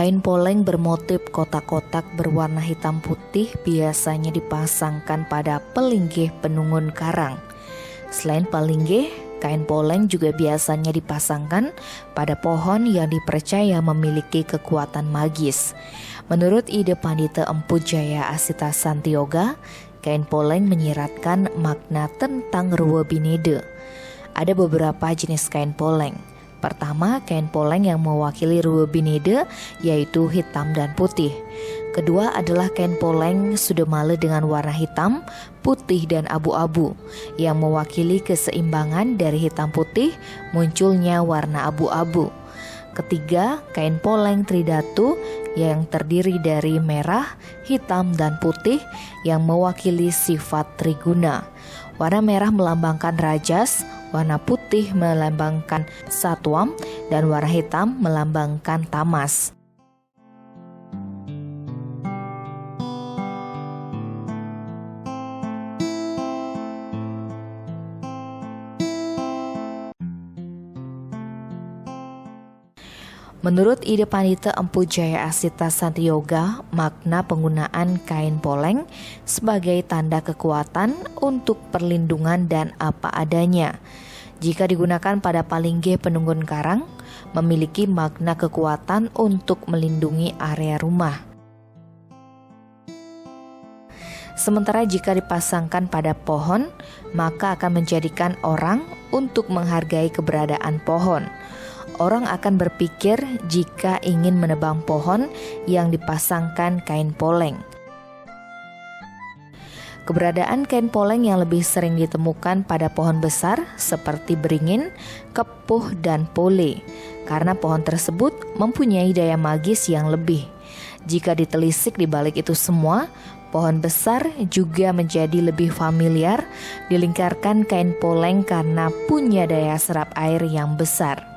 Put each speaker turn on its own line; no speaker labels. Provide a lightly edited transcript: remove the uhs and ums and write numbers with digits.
Kain poleng bermotif kotak-kotak berwarna hitam putih biasanya dipasangkan pada pelinggih penungun karang. Selain pelinggih, kain poleng juga biasanya dipasangkan pada pohon yang dipercaya memiliki kekuatan magis. Menurut ide Pandita Empu Jaya Asita Santioga, kain poleng menyiratkan makna tentang Ruwa Binede. Ada beberapa jenis kain poleng. Pertama, kain poleng yang mewakili Ruwa Binede, yaitu hitam dan putih. Kedua adalah kain poleng Sudemale dengan warna hitam, putih, dan abu-abu, yang mewakili keseimbangan dari hitam putih, munculnya warna abu-abu. Ketiga, kain poleng Tridatu yang terdiri dari merah, hitam, dan putih yang mewakili sifat triguna. Warna merah melambangkan rajas, warna putih melambangkan satwam, dan warna hitam melambangkan tamas. Menurut ide Pandita Empu Jaya Asita Santioga, makna penggunaan kain poleng sebagai tanda kekuatan untuk perlindungan dan apa adanya. Jika digunakan pada palinggih penunggun karang, memiliki makna kekuatan untuk melindungi area rumah. Sementara jika dipasangkan pada pohon, maka akan menjadikan orang untuk menghargai keberadaan pohon. Orang akan berpikir jika ingin menebang pohon yang dipasangkan kain poleng. Keberadaan kain poleng yang lebih sering ditemukan pada pohon besar seperti beringin, kepuh, dan pole, karena pohon tersebut mempunyai daya magis yang lebih. Jika ditelisik di balik itu semua, pohon besar juga menjadi lebih familiar dilingkarkan kain poleng karena punya daya serap air yang besar.